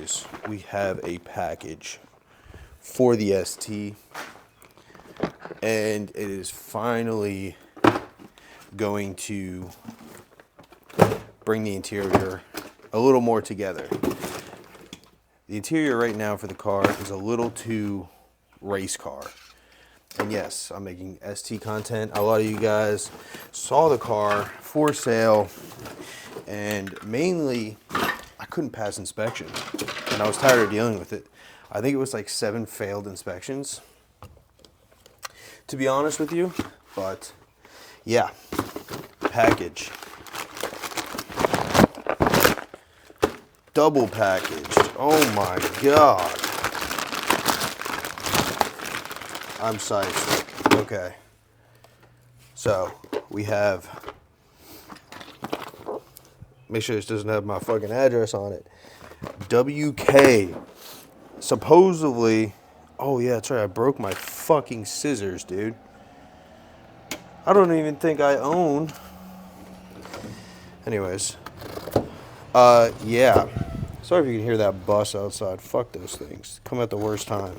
guys, we have a package for the ST, and it is finally going to bring the interior a little more together. The interior right now for the car is a little too race car. And yes, I'm making ST content. A lot of you guys saw the car for sale, and mainly I couldn't pass inspection, and I was tired of dealing with it. I think it was like 7 failed inspections, to be honest with you. But yeah, package. Double packaged. Oh my god. I'm psyched. Okay. So, we have... Make sure this doesn't have my fucking address on it. WK. Supposedly... Oh yeah, that's right. I broke my fucking scissors, dude. I don't even think I own... Anyways. Yeah. Sorry if you can hear that bus outside. Fuck those things. Come at the worst time.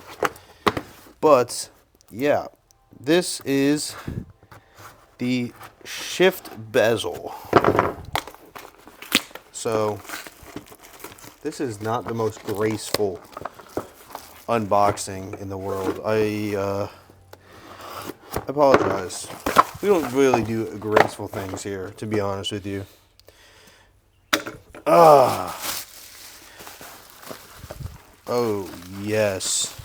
But, yeah. This is the shift bezel. So, this is not the most graceful unboxing in the world. I apologize. We don't really do graceful things here, to be honest with you. Oh, yes.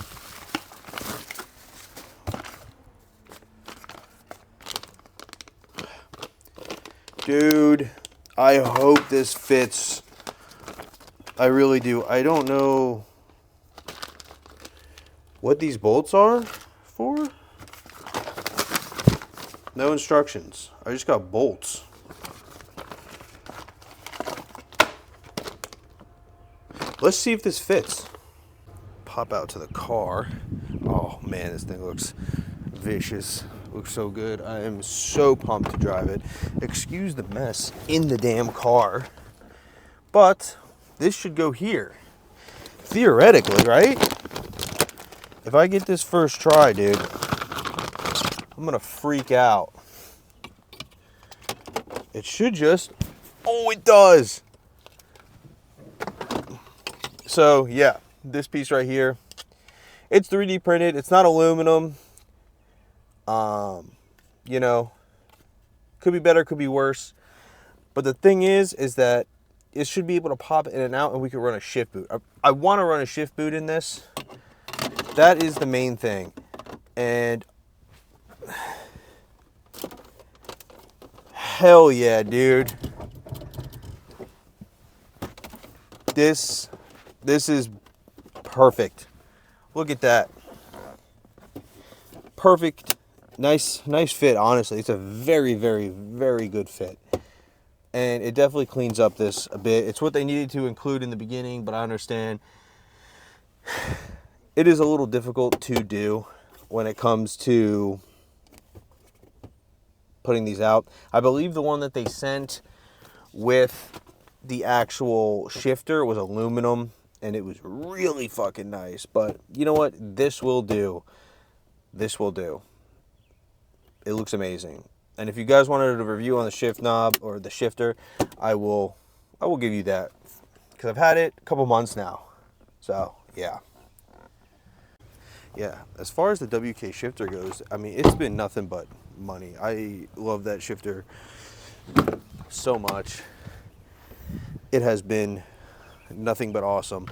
Dude, I hope this fits. I really do. I don't know what these bolts are for. No instructions. I just got bolts. Let's see if this fits. Pop out to the car. Oh man, this thing looks vicious. Looks so good. I am so pumped to drive it. Excuse the mess in the damn car. But this should go here. Theoretically, right? If I get this first try, dude, I'm gonna freak out. It should just... Oh, it does! So, yeah, this piece right here, it's 3D printed. It's not aluminum. You know, could be better, could be worse. But the thing is that it should be able to pop in and out, and we could run a shift boot. I want to run a shift boot in this. That is the main thing. And hell yeah, dude. This is perfect. Look at that. Perfect. Nice fit, honestly. It's a very, very, very good fit. And it definitely cleans up this a bit. It's what they needed to include in the beginning, but I understand it is a little difficult to do when it comes to putting these out. I believe the one that they sent with the actual shifter was aluminum, and it was really fucking nice. But you know what? This will do. This will do. It looks amazing. And if you guys wanted a review on the shift knob or the shifter, I will give you that, because I've had it a couple months now. So yeah. Yeah, as far as the WK shifter goes, I mean, it's been nothing but money. I love that shifter so much. It has been nothing but awesome.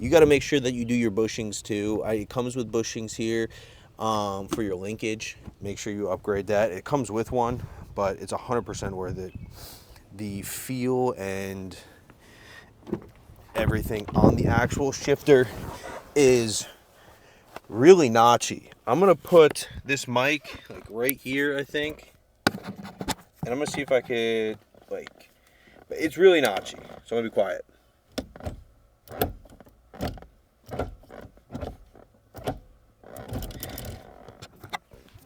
You got to make sure that you do your bushings too. It comes with bushings here for your linkage. Make sure you upgrade that. It comes with one, but it's 100% worth it. The feel and everything on the actual shifter is really notchy. I'm going to put this mic like right here, I think. And I'm going to see if I could, like, it's really notchy. So I'm going to be quiet.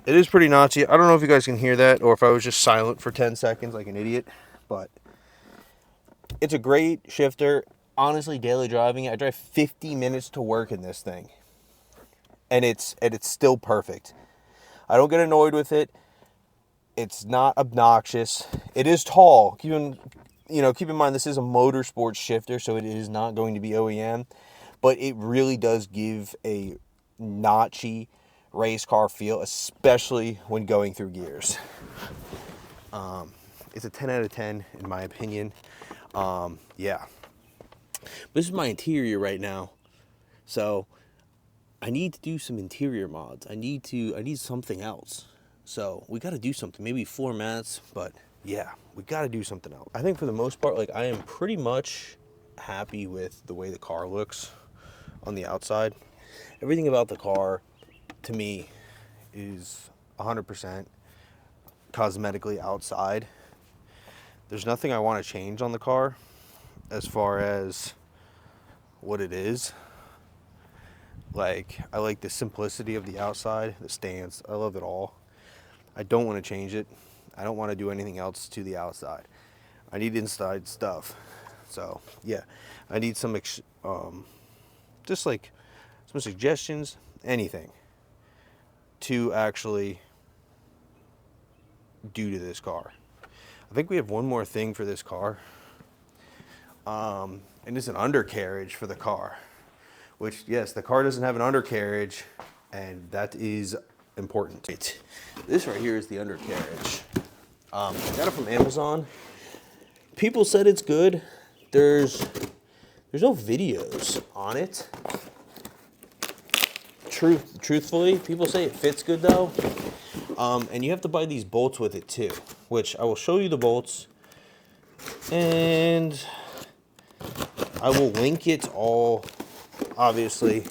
It is pretty notchy. I don't know if you guys can hear that or if I was just silent for 10 seconds like an idiot, but It's a great shifter. Honestly, daily driving, I drive 50 minutes to work in this thing. And it's still perfect. I don't get annoyed with it. It's not obnoxious. It is tall. Keep in mind this is a motorsports shifter, so it is not going to be OEM, but it really does give a notchy race car feel, especially when going through gears. It's a 10 out of 10 in my opinion. Yeah. This is my interior right now. So I need to do some interior mods. I need something else. So we got to do something, maybe floor mats, but yeah, we got to do something else. I think for the most part, like, I am pretty much happy with the way the car looks on the outside. Everything about the car to me is 100% cosmetically outside. There's nothing I want to change on the car as far as what it is. Like, I like the simplicity of the outside, the stance. I love it all. I don't want to change it. I don't want to do anything else to the outside. I need inside stuff. So yeah, I need some just like some suggestions, anything to actually do to this car. I think we have one more thing for this car, and it's an undercarriage for the car. Which, yes, the car doesn't have an undercarriage, and that is important. This right here is the undercarriage. I got it from Amazon. People said it's good. There's no videos on it. Truthfully, people say it fits good though. And you have to buy these bolts with it too, which I will show you the bolts, and I will link it all, obviously,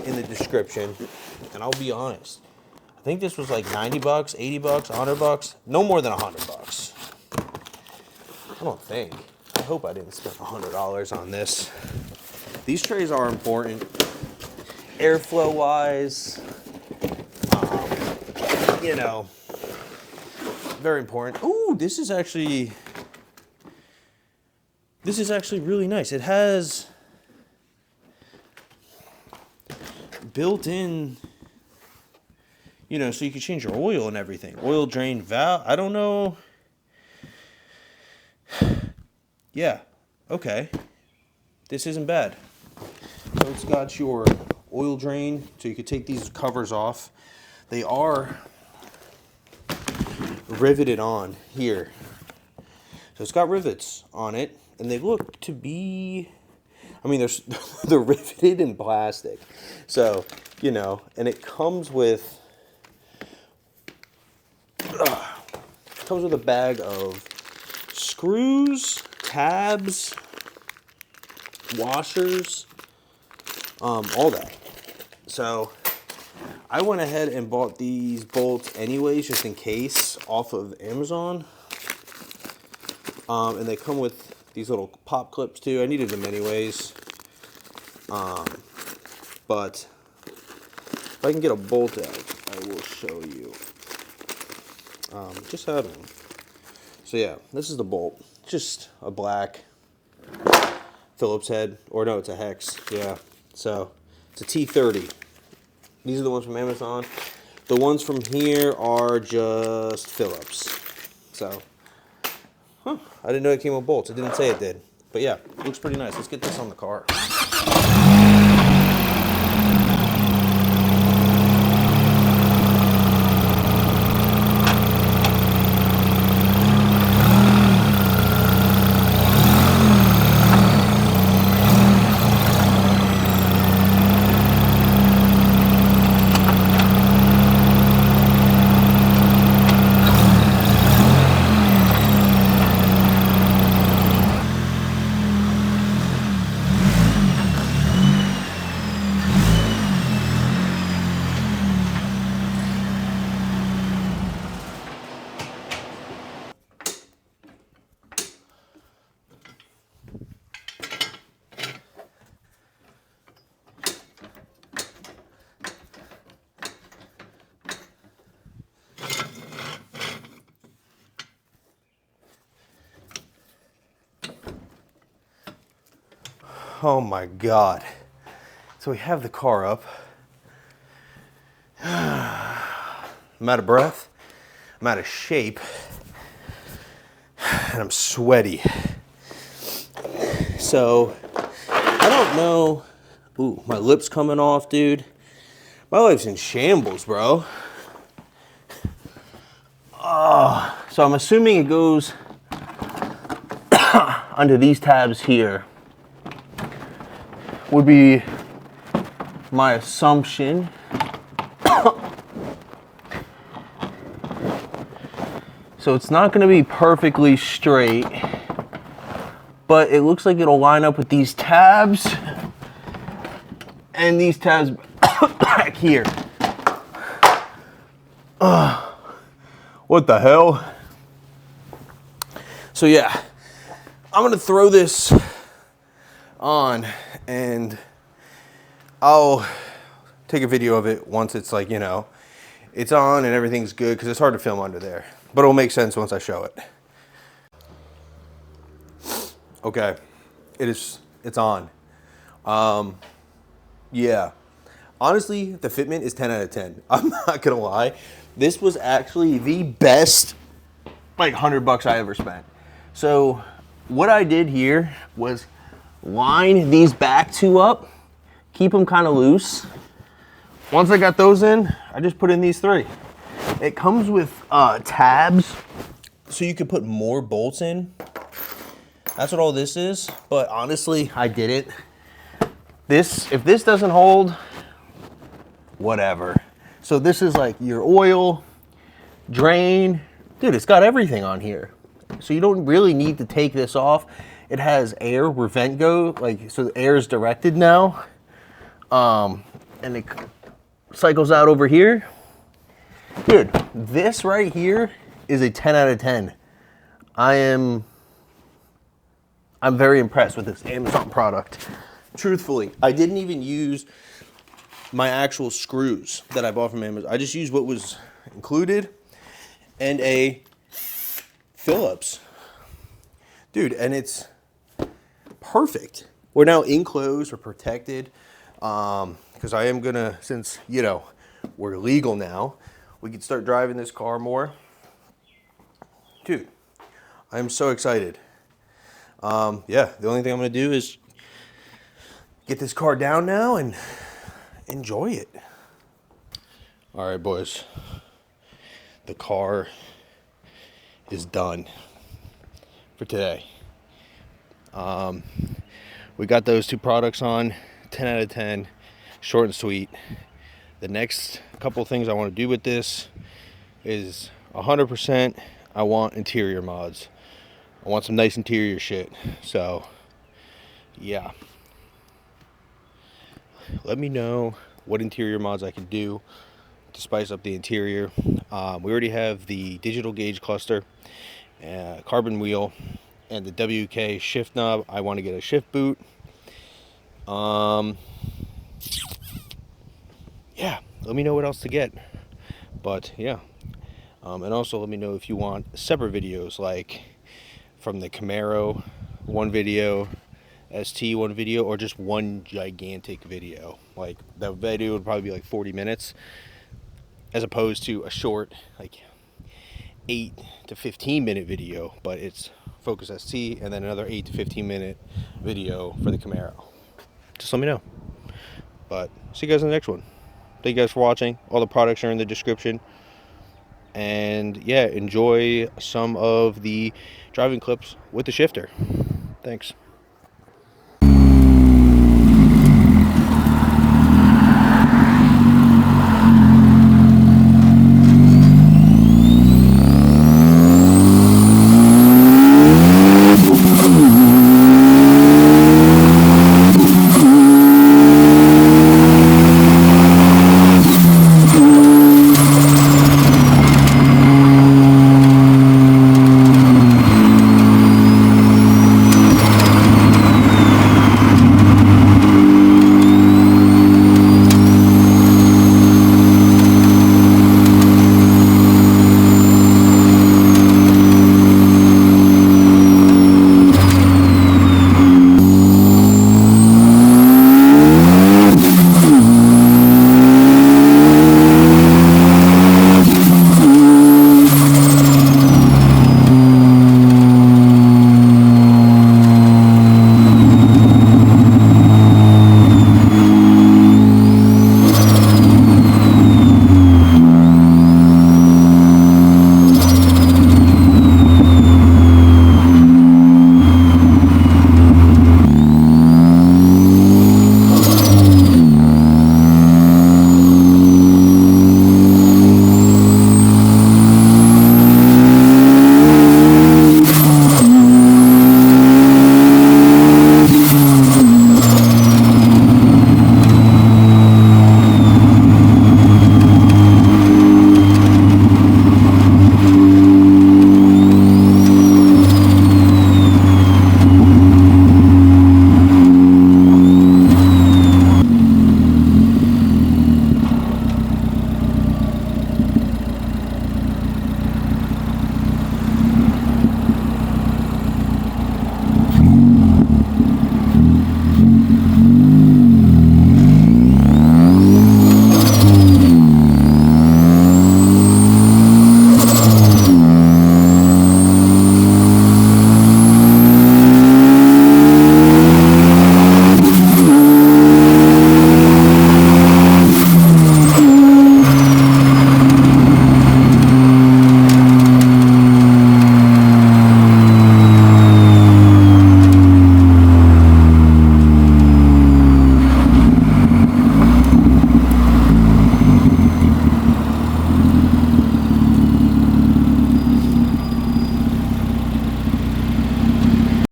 in the description. And I'll be honest, I think this was like 90 bucks, 80 bucks, 100 bucks, no more than 100 bucks. I don't think. I hope I didn't spend $100 on this. These trays are important, airflow wise, you know, very important. Ooh, this is actually really nice. It has built-in, you know, so you can change your oil and everything. Oil drain valve. I don't know. Yeah. Okay. This isn't bad. So it's got your oil drain, so you could take these covers off. They are riveted on here. So it's got rivets on it, and they look to be, I mean, they're riveted in plastic. So, you know, and it comes with a bag of screws, tabs, washers, all that. So I went ahead and bought these bolts anyways, just in case, off of Amazon. And they come with these little pop clips too. I needed them anyways. But if I can get a bolt out, I will show you. Just had one. So yeah, this is the bolt. Just a black Phillips head, or no, it's a hex. Yeah. So it's a T30. These are the ones from Amazon. The ones from here are just Phillips. So, I didn't know it came with bolts. It didn't say it did. But yeah, it looks pretty nice. Let's get this on the car. Oh my God. So we have the car up. I'm out of breath. I'm out of shape. And I'm sweaty. So, I don't know. Ooh, my lip's coming off, dude. My life's in shambles, bro. So I'm assuming it goes under these tabs here. Would be my assumption. So it's not going to be perfectly straight, but it looks like it'll line up with these tabs and these tabs back here. What the hell? So yeah, I'm going to throw this on and I'll take a video of it once it's like, you know, it's on and everything's good, because it's hard to film under there. But it'll make sense once I show it. Okay, it's on. Yeah, honestly, the fitment is 10 out of 10. I'm not gonna lie. This was actually the best, like, $100 I ever spent. So what I did here was line these back two up, keep them kind of loose. Once I got those in, I just put in these three. It comes with tabs, so you could put more bolts in. That's what all this is, but honestly, I did it. If this doesn't hold, whatever. So this is like your oil, drain. Dude, it's got everything on here. So you don't really need to take this off. It has air where vent go, like, so the air is directed now. And it cycles out over here. Dude, this right here is a 10 out of 10. I'm very impressed with this Amazon product. Truthfully, I didn't even use my actual screws that I bought from Amazon. I just used what was included and a Phillips. Dude, and it's perfect. We're now enclosed, we're protected. Because I am gonna, since, you know, we're legal now, we can start driving this car more. Dude, I'm so excited. Yeah, the only thing I'm gonna do is get this car down now and enjoy it. All right, boys, the car is done for today. We got those two products on, 10 out of 10, short and sweet. The next couple things I want to do with this is 100% I want interior mods. I want some nice interior shit. So yeah, let me know what interior mods I can do to spice up the interior. We already have the digital gauge cluster, carbon wheel, and the WK shift knob. I want to get a shift boot. Yeah, let me know what else to get. But yeah, and also let me know if you want separate videos, like from the Camaro one video, ST one video, or just one gigantic video. Like that video would probably be like 40 minutes as opposed to a short, like 8 to 15 minute video, but it's Focus ST, and then another 8 to 15 minute video for the Camaro. Just let me know. But see you guys in the next one. Thank you guys for watching. All the products are in the description. And yeah, enjoy some of the driving clips with the shifter. Thanks.